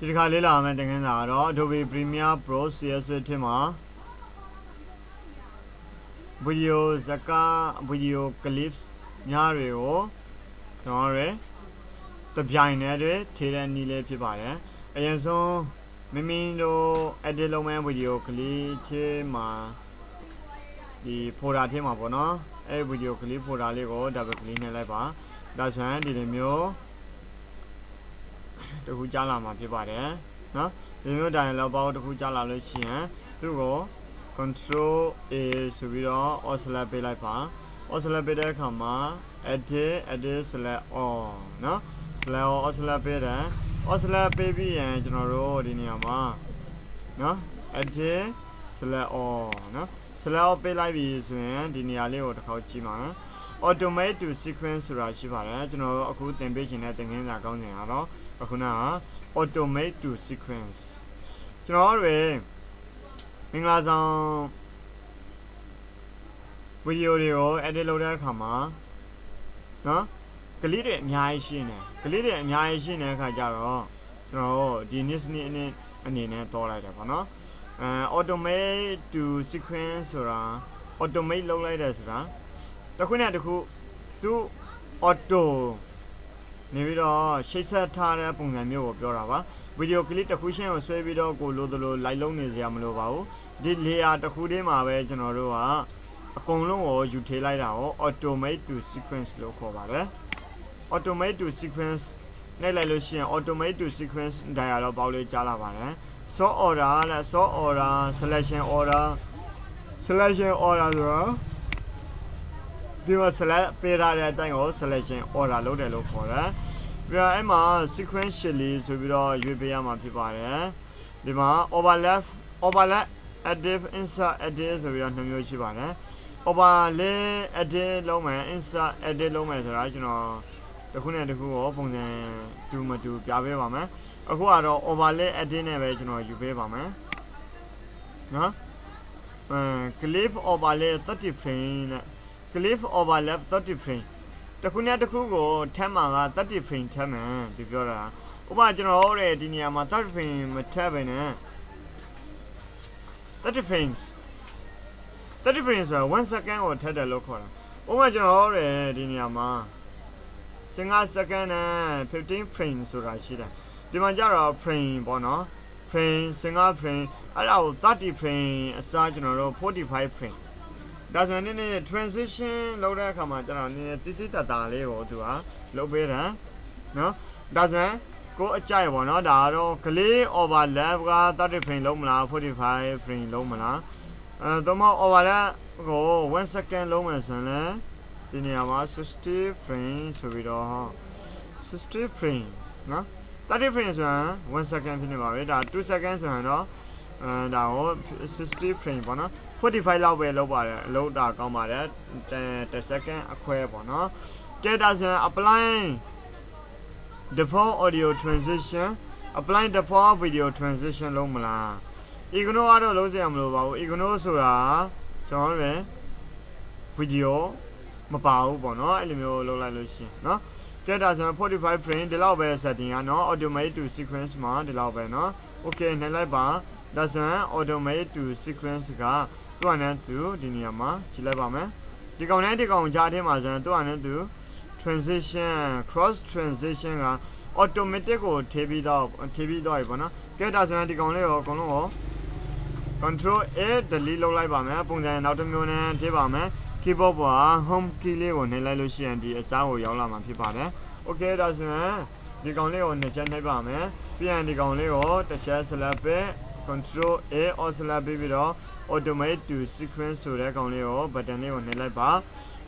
ဒီခါလေးလာမယ်တင်ခင်းစာတော့ Adobe Premiere Pro Cs6 ထင်မှာ video ဇာတ်ကား video clips များတွေကိုကျွန်တော်တို့တပြိုင်တည်းတွေထည့်တဲ့နည်းလေးဖြစ်ပါတယ်အရင်ဆုံးမိမိတို့ edit လုပ်မဲ့ video clip ထဲမှာဒီ folder ထဲမှာပေါ့နော်အဲ့ video clip folder လေးကို double click နဲ့လိုက်ပါဒါဆိုရင်ဒီလိုမျိုးတခုကြားလာမှာဖြစ်ပါတယ်နော်ဒီမျိုးတိုင်းလောက်ပေါင်းတခုကြားလာလို့ရှိရင်သူ့ကို control A ဆိုပြီးတော့ oscillate ပေးလိုက်ပါ oscillate ပေးတဲ့အခါမှာ edit select all နော် select all oscillate ပေးတယ် oscillate ပေးပြီးရင်ကျွန်တော်တို့ဒီနေရာမှာနော် edit select all နော် select all ပေးလိုက်ပြီဆိုရင်ဒီနေရာလေးကိုတစ်ခေါက်ကြည့်ပါ automate to sequence ဆိုတာရှိပါတယ်ကျွန်တော်တို့အခုသင်ပေးခြင်းတဲ့သင်ခန်းစာကောင်းစဉ်ကတော့အခုနက automate to sequence ကျွန်တော်တို့မင်္ဂလာဆောင်ဗီဒီယိုတွေကို edit လုပ်တဲ့အခါမှာနော်ကလစ်တွေအများကြီးရှိနေကလစ်တွေအများကြီးရှိနေတဲ့အခါကျတော့ကျွန်တော်တို့ဒီ niche အနေနဲ့တောလိုက်တယ်ပေါ့နော်automate to sequence ဆိုတာ automate လုပ်လိုက်တယ်ဆိုတာတခုနဲ့တခုသူ auto နေပြီးတော့ရှိတ်ဆက်ထားတဲ့ပုံစံမျိုးကိုပြောတာပါဗီဒီယိုကလစ်တစ်ခုချင်းကိုဆွဲပြီးတော့ကိုလိုသလိုလိုက်လုံးနေစရာမလိုပါဘူးဒီ layer တစ်ခုတည်းမှာပဲကျွန်တော်တို့ကအကုန်လုံးကိုယူထည့်လိုက်တာကို automate to sequence လို့ခေါ်ပါတယ် automate to sequence နဲ့လိုက်လို့ရှိရင် automate to sequence dialog ပေါက်လေးကြားလာပါတယ် sort order နဲ့ sort order selection order ဆိုတာဒီမှာ select ပေးထားတဲ့အတိုင်းကို selection order လုပ်တယ်လို့ခေါ်တယ်ပြီးတော့အဲ့မှာ sequentially ဆိုပြီးတော့ရွေးပေးရမှာဖြစ်ပါတယ်ဒီမှာ overlap edit insert edit ဆိုပြီးတော့နှစ်မျိုးရှိပါတယ် overlay edit လုပ်မယ် insert edit လုပ်မယ်ဆိုတာကျွန်တော်တစ်ခုနဲ့တစ်ခုကိုပုံစံတူမတူပြပေးပါမယ်အခုကတော့ overlay edit နဲ့ပဲကျွန်တော်ယူပေးပါမယ်နော်clip overlay 30 frame နဲ့clip overlap 30 frame တခုနဲ့တခုကိုထပ်မှာက30 frame ထပ်မယ်ဒီပြောတာဥပမာကျွန်တော်တို့ဒီနေရာမှာ30 frame မထပ်ပဲနဲ့30 frames ဆိုတာ1 second ကိုထပ်တယ်လို့ခေါ်တာဥပမာကျွန်တော်တို့ဒီနေရာမှာ15 second နဲ့15 frame ဆိုတာရှိတယ်ဒီမှာကျတော့ frame ပေါ့နော် frame 15 frame အဲ့ဒါကို30 frame အစားကျွန်တော်တို့45 frameဒါဆိုရင်နည်းနည်း transition လုပ်တဲ့အခါမှာကျွန်တော်နည်းနည်းတိတိတတ်တာလေးကိုသူကလုပ်ပေးတယ်နော်ဒါဆိုရင်ကိုအကြိုက်ပေါ့နော်ဒါကတော့ glare overlap က30 frame လုံးမလား45 frame လုံးမလားတော့မ overlap ကို1 second လုံးမယ်ဆိုရင်လည်းဒီနေရာမှာ60 frame ဆိုပြီးတော့60 frame နော်30 frame ဆိုရင်1 second ဖြစ်နေပါပြီဒါ2 second ဆိုရင်တော့ဒါကို60 frame ပေါ့နော်45လောက်ပဲလောက်ပါတယ်အလုပ်တာကောင်းပါတယ်10 second အခွဲပေါ့နော်ကဲဒါဆိုရင် apply default audio transition apply default video transition လုံးမလား ignore ကတော့လုံးစရာမလိုပါဘူး ignore ဆိုတာကျွန်တော်တို့ဗီဒီယိုမပါဘူးပေါ့နော်အဲ့လိုမျိုးလုပ်လိုက်လို့ရှိရင်နော်ကဲဒါဆိုရင်45 frame ဒီလောက်ပဲ setting ကနော် automate to sequence မှာဒီလောက်ပဲနော် okay နှိပ်လိုက်ပါဒါဆိုရင် automate to sequence ကသူ့အနေနဲ့သူဒီနေရာမှာကြည့်လိုက်ပါမယ်ဒီကောင်နဲ့ဒီကောင်ကြားထဲမှာဆိုရင်သူ့အနေနဲ့သူ transition cross transition က automatic ကိုထည့်ပြီးတော့ပြီပေါ့နော်ကဲဒါဆိုရင်ဒီကောင်လေးကိုအကုန်လုံးကို control A delete လုပ်လိုက်ပါမယ်ပုံစံနောက်တစ်မျိုးနဲ့ထည့်ပါမယ် keyboard ပေါ် home key လေးကိုနှိပ်လိုက်လို့ရှိရင်ဒီအစားကိုရောက်လာမှာဖြစ်ပါတယ် okay ဒါဆိုရင်ဒီကောင်လေးကိုနှစ်ချက်နှိပ်ပါမယ်ပြီးရင်ဒီကောင်လေးကိုတစ်ချက် select ပေး control A oscillate ပြီးတော့ automate to sequence ဆိုတဲ့ကောင်လေးကို button လေးကိုနှိပ်လိုက်ပါ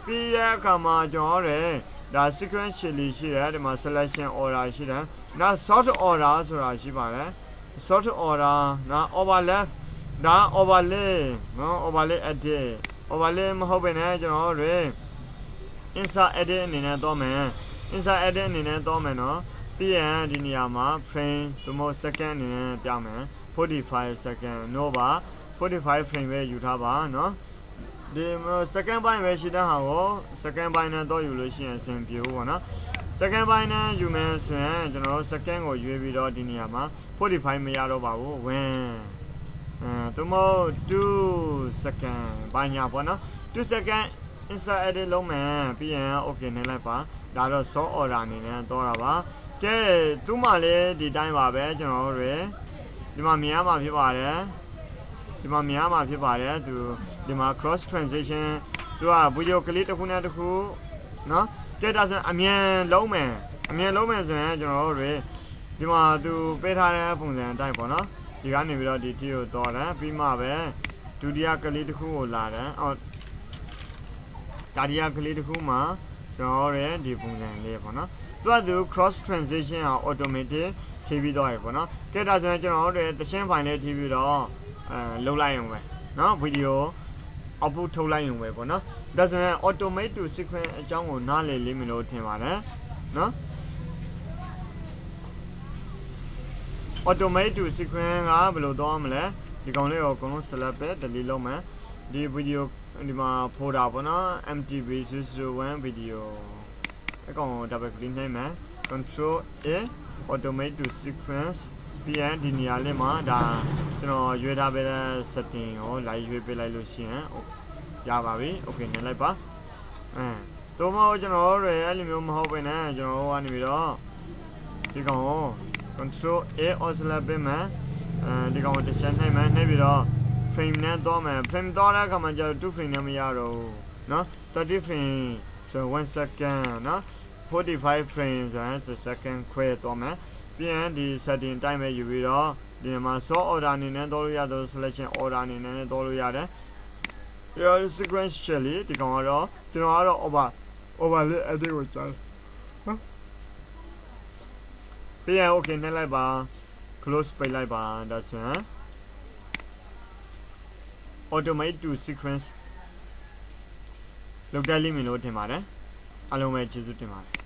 ပြီးတဲ့အခါမှာကျွန်တော်တို့ဒါ sequentially ရှိတယ်ဒီမှာ selection order ရှိတယ်နောက် sort order ဆိုတာရှိပါတယ် sort order နောက် overlap ဒါ overlay နော် overlay edit overlay မဟုတ်ဘဲနဲ့ကျွန်တော်တို့ insert edit အနေနဲ့တော့မယ် insert edit အနေနဲ့တော့မယ်နော်ပြီးရင်ဒီနေရာမှာ frame သို့မဟုတ် second အနေနဲ့ပြမယ်45 second နော်ပါ45 frame ပဲယူထားပါနော်ဒီ second ပိုင်းပဲရှိတဲ့ဟာကို second ပိုင်းနဲ့တော့ယူလို့ရှိရင်အဆင်ပြေဘူးပေါ့နော် second ပိုင်းနဲ့ယူမယ်ဆိုရင်ကျွန်တော်တို့ second ကိုရွေးပြီးတော့ဒီနေရာမှာ45မရတော့ပါဘူးဝင်သို့မဟုတ်2 second ဘာညာပေါ့နော်2 second insert edit လုံးမယ်ပြီးရင် okay နေလိုက်ပါဒါတော့ sort order အနေနဲ့တော့တာပါကဲသူ့မှာလည်းဒီတိုင်းပါပဲကျွန်တော်တို့တွေဒီမှာမြင်ရမှာဖြစ်ပါတယ်ဒီမှာမြင်ရမှာဖြစ်ပါတယ်သူဒီမှာ cross transition သူက video ကလေးတစ်ခုနဲ့တစ်ခုနော်ကဲဒါဆိုအမြန်လုံးမယ်ဆိုရင်ကျွန်တော်တို့တွေဒီမှာသူပေးထားတဲ့ပုံစံအတိုင်းပေါ့နော်ဒီကနေပြီးတော့ဒီ T ကိုတော်တယ်ပြီးမှပဲဒုတိယကလေးတစ်ခုကိုလာတယ်အော်ဒါဒီယကလေးတစ်ခုမှာကျွန်တော်တို့ဒီပုံစံလေးပေါ့နော်သူက cross transition က automatic ထည့်ပြီးတော့ရပေါ့နော်ကဲဒါဆိုရင်ကျွန်တော်တို့တရှင်း file လေးထည့်ပြီးတော့လုံးလိုက်အောင်ပဲနော် video output ထုတ်လိုက်ရင်ပဲပေါ့နော်ဒါဆိုရင် automate to sequence အကြောင်းကိုနားလည်လိမ့်မယ်လို့ထင်ပါတယ်နော် automate to sequence ကဘယ်လိုသွားမလဲဒီကောင်လေးကိုအကုန်လုံး select ပဲ delete လုပ်မယ်ဒီ video ဒီမှာ folder ပေါ့နော် MTB001 video အကောင်ကို double click နှိပ်မယ် control A automate to sequence ပြီးရင်ဒီနေရာလေးမှာဒါကျွန်တော်ရွေးထားပေးတဲ့ setting ကိုလိုက်ရွေးပေးလိုက်လို့ရှိရင်ရပါပြီ okay နေလိုက်ပါတော့မဟုတ်ကျွန်တော်တို့အဲ့လိုမျိုးမဟုတ်ပဲနဲ့ကျွန်တော်တို့ကနေပြီးတော့ဒီကောင်ကို control A oscillate ပေးမယ်ဒီကောင်ကိုတစ်ချက်နှိပ်မယ်နှိပ်ပြီးတော့ frame နဲ့တော့မယ် frame တော့တဲ့အခါမှာကျတော့2 frame နဲ့မရတော့ဘူးเนาะ30 frame ဆို1 second เนาะ45 frame ဆိုရင်1 second ခွဲတော့မယ်ပြီးရင်ဒီ setting တိုင်းပဲယူပြီးတော့ဒီမှာ sort order အနေနဲ့တော့လို့ရတော့ selection order အနေနဲ့တော့လို့ရတယ်ပြီးတော့ sequentially ဒီကောင်ကတော့ကျွန်တော်ကတော့ over လေး edit ကိုကြားနော်ပြီးရင် okay နှိပ်လိုက်ပါ close ပိတ်လိုက်ပါဒါဆိုရင် automate to sequence လောက်တက်လိမ့်မယ်လို့ထင်ပါတယ်အားလုံးပဲကျေးဇူးတင်ပါတယ်